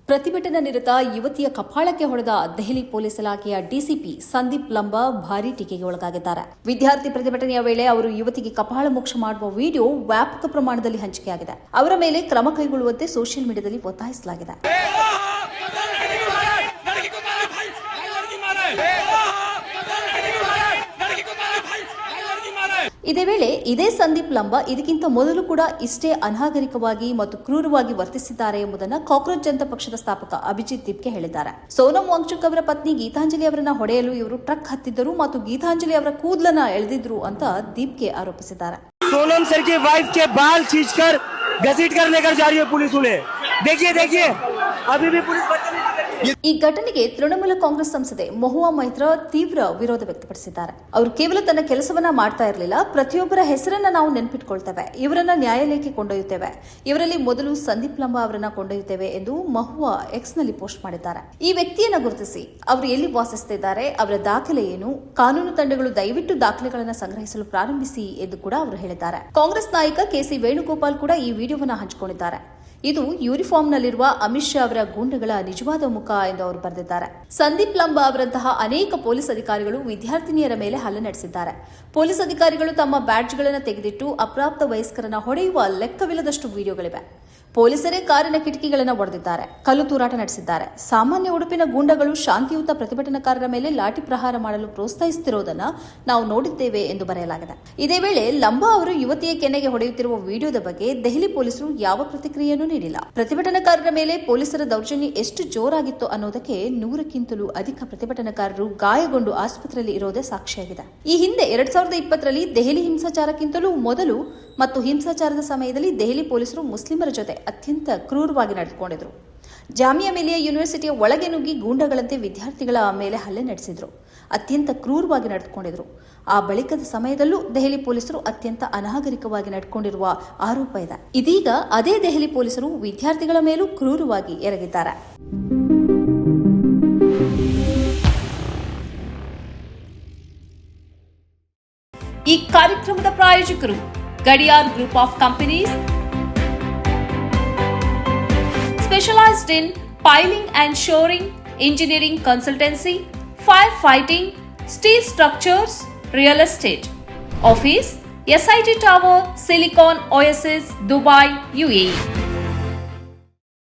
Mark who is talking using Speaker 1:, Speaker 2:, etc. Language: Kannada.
Speaker 1: ಪ್ರತಿಭಟನಾ ನಿರತ ಯುವತಿಯ ಕಪಾಳಕ್ಕೆ ಹೊಡೆದ ದೆಹಲಿ ಪೊಲೀಸ್ ಇಲಾಖೆಯ ಡಿಸಿಪಿ ಸಂದೀಪ್ ಲಂಬಾ ಭಾರೀ ಟೀಕೆಗೆ ಒಳಗಾಗಿದ್ದಾರೆ. ವಿದ್ಯಾರ್ಥಿ ಪ್ರತಿಭಟನೆಯ ವೇಳೆ ಅವರು ಯುವತಿಗೆ ಕಪಾಳ ಮೋಕ್ಷ ಮಾಡುವ ವಿಡಿಯೋ ವ್ಯಾಪಕ ಪ್ರಮಾಣದಲ್ಲಿ ಹಂಚಿಕೆಯಾಗಿದೆ. ಅವರ ಮೇಲೆ ಕ್ರಮ ಕೈಗೊಳ್ಳುವಂತೆ ಸೋಷಿಯಲ್ ಮೀಡಿಯಾದಲ್ಲಿ ಒತ್ತಾಯಿಸಲಾಗಿದೆ. ಇದೇ ವೇಳೆ ಇದೇ ಸಂದೀಪ್ ಲಂಬಾ ಇದಕ್ಕಿಂತ ಮೊದಲು ಕೂಡ ಇಷ್ಟೇ ಅನಾಗರಿಕವಾಗಿ ಮತ್ತು ಕ್ರೂರವಾಗಿ ವರ್ತಿಸಿದ್ದಾರೆ ಎಂಬುದನ್ನು ಕಾಕ್ರೋಚ್ ಜನತಾ ಪಕ್ಷದ ಸ್ಥಾಪಕ ಅಭಿಜಿತ್ ದೀಪ್ಗೆ ಹೇಳಿದ್ದಾರೆ. ಸೋನಂ ವಾಂಗ್ಚುಕ್ ಅವರ ಪತ್ನಿ ಗೀತಾಂಜಲಿ ಅವರನ್ನ ಹೊಡೆಯಲು ಇವರು ಟ್ರಕ್ ಹತ್ತಿದ್ದರು ಮತ್ತು ಗೀತಾಂಜಲಿ ಅವರ ಕೂದಲನ್ನ ಎಳೆದಿದ್ರು ಅಂತ ದೀಪ್ಗೆ ಆರೋಪಿಸಿದ್ದಾರೆ.
Speaker 2: सोनम सर की वाइफ के बाल खींचकर घसीट कर लेकर जा रही है पुलिस उन्हें. देखिए अभी भी पुलिस
Speaker 1: ಈ ಘಟನೆಗೆ ತೃಣಮೂಲ ಕಾಂಗ್ರೆಸ್ ಸಂಸದೆ ಮಹುವಾ ಮೈತ್ರಾ ತೀವ್ರ ವಿರೋಧ ವ್ಯಕ್ತಪಡಿಸಿದ್ದಾರೆ. ಅವರು ಕೇವಲ ತನ್ನ ಕೆಲಸವನ್ನ ಮಾಡ್ತಾ ಇರಲಿಲ್ಲ, ಪ್ರತಿಯೊಬ್ಬರ ಹೆಸರನ್ನ ನಾವು ನೆನಪಿಟ್ಕೊಳ್ತೇವೆ, ಇವರನ್ನ ನ್ಯಾಯಾಲಯಕ್ಕೆ ಕೊಂಡೊಯ್ಯುತ್ತೇವೆ, ಇವರಲ್ಲಿ ಮೊದಲು ಸಂದೀಪ್ ಲಂಬಾ ಅವರನ್ನ ಕೊಂಡೊಯ್ಯುತ್ತೇವೆ ಎಂದು ಮಹುವಾ ಎಕ್ಸ್ ನಲ್ಲಿ ಪೋಸ್ಟ್ ಮಾಡಿದ್ದಾರೆ. ಈ ವ್ಯಕ್ತಿಯನ್ನ ಗುರುತಿಸಿ ಅವರು ಎಲ್ಲಿ ವಾಸಿಸುತ್ತಿದ್ದಾರೆ, ಅವರ ದಾಖಲೆ ಏನು, ಕಾನೂನು ತಂಡಗಳು ದಯವಿಟ್ಟು ದಾಖಲೆಗಳನ್ನು ಸಂಗ್ರಹಿಸಲು ಪ್ರಾರಂಭಿಸಿ ಎಂದು ಕೂಡ ಅವರು ಹೇಳಿದ್ದಾರೆ. ಕಾಂಗ್ರೆಸ್ ನಾಯಕ ಕೆಸಿ ವೇಣುಗೋಪಾಲ್ ಕೂಡ ಈ ವಿಡಿಯೋವನ್ನು ಹಂಚಿಕೊಂಡಿದ್ದಾರೆ. ಇದು ಯೂನಿಫಾರ್ಮ್ನಲ್ಲಿರುವ ಅಮಿತ್ ಶಾ ಅವರ ಗೂಂಡಗಳ ನಿಜವಾದ ಮುಖ ಎಂದು ಅವರು ಬರೆದಿದ್ದಾರೆ. ಸಂದೀಪ್ ಲಂಬಾ ಅವರಂತಹ ಅನೇಕ ಪೊಲೀಸ್ ಅಧಿಕಾರಿಗಳು ವಿದ್ಯಾರ್ಥಿನಿಯರ ಮೇಲೆ ಹಲ್ಲೆ ನಡೆಸಿದ್ದಾರೆ. ಪೊಲೀಸ್ ಅಧಿಕಾರಿಗಳು ತಮ್ಮ ಬ್ಯಾಡ್ಜ್ಗಳನ್ನು ತೆಗೆದಿಟ್ಟು ಅಪ್ರಾಪ್ತ ವಯಸ್ಕರನ್ನ ಹೊಡೆಯುವ ಲೆಕ್ಕವಿಲ್ಲದಷ್ಟು ವಿಡಿಯೋಗಳಿವೆ. ಪೊಲೀಸರೇ ಕಾರಿನ ಕಿಟಕಿಗಳನ್ನು ಒಡೆದಿದ್ದಾರೆ, ಕಲ್ಲು ತೂರಾಟ ನಡೆಸಿದ್ದಾರೆ. ಸಾಮಾನ್ಯ ಉಡುಪಿನ ಗೂಂಡಗಳು ಶಾಂತಿಯುತ ಪ್ರತಿಭಟನಾಕಾರರ ಮೇಲೆ ಲಾಠಿ ಪ್ರಹಾರ ಮಾಡಲು ಪ್ರೋತ್ಸಾಹಿಸುತ್ತಿರುವುದನ್ನು ನಾವು ನೋಡಿದ್ದೇವೆ ಎಂದು ಬರೆಯಲಾಗಿದೆ. ಇದೇ ವೇಳೆ ಲಂಬಾ ಅವರು ಯುವತಿಯ ಕೆನ್ನೆಗೆ ಹೊಡೆಯುತ್ತಿರುವ ವಿಡಿಯೋದ ಬಗ್ಗೆ ದೆಹಲಿ ಪೊಲೀಸರು ಯಾವ ಪ್ರತಿಕ್ರಿಯೆಯನ್ನೂ ನೀಡಿಲ್ಲ. ಪ್ರತಿಭಟನಾಕಾರರ ಮೇಲೆ ಪೊಲೀಸರ ದೌರ್ಜನ್ಯ ಎಷ್ಟು ಜೋರಾಗಿತ್ತು ಅನ್ನೋದಕ್ಕೆ 100ಕ್ಕಿಂತಲೂ ಅಧಿಕ ಪ್ರತಿಭಟನಾಕಾರರು ಗಾಯಗೊಂಡು ಆಸ್ಪತ್ರೆಯಲ್ಲಿ ಇರೋದೇ ಸಾಕ್ಷಿಯಾಗಿದೆ. ಈ ಹಿಂದೆ 2020ರಲ್ಲಿ ದೆಹಲಿ ಹಿಂಸಾಚಾರಕ್ಕಿಂತಲೂ ಮೊದಲು ಮತ್ತು ಹಿಂಸಾಚಾರದ ಸಮಯದಲ್ಲಿ ದೆಹಲಿ ಪೊಲೀಸರು ಮುಸ್ಲಿಮರ ಜೊತೆ ಅತ್ಯಂತ ಕ್ರೂರವಾಗಿ ನಡೆದುಕೊಂಡಿದ್ರು. ಜಾಮಿಯಾ ಮಿಲಿಯಾ ಯೂನಿವರ್ಸಿಟಿಯ ಒಳಗೆ ನುಗ್ಗಿ ಗೂಂಡಗಳಂತೆ ವಿದ್ಯಾರ್ಥಿಗಳ ಮೇಲೆ ಹಲ್ಲೆ ನಡೆಸಿದ್ರು, ಅತ್ಯಂತ ಕ್ರೂರವಾಗಿ ನಡೆದುಕೊಂಡಿದ್ರು. ಆ ಬಳಿಕದ ಸಮಯದಲ್ಲೂ ದೆಹಲಿ ಪೊಲೀಸರು ಅತ್ಯಂತ ಅನಾಗರಿಕವಾಗಿ ನಡೆದುಕೊಂಡಿರುವ ಆರೋಪ ಇದೆ. ಇದೀಗ ಅದೇ ದೆಹಲಿ ಪೊಲೀಸರು ವಿದ್ಯಾರ್ಥಿಗಳ ಮೇಲೂ ಕ್ರೂರವಾಗಿ ಎರಗಿದ್ದಾರೆ. ಈ ಕಾರ್ಯಕ್ರಮದ ಪ್ರಾಯೋಜಕರು Gadiyar group of companies, specialized in piling and shoring, engineering consultancy, firefighting, steel structures, real estate. Office, SIT Tower, Silicon Oasis, Dubai, UAE.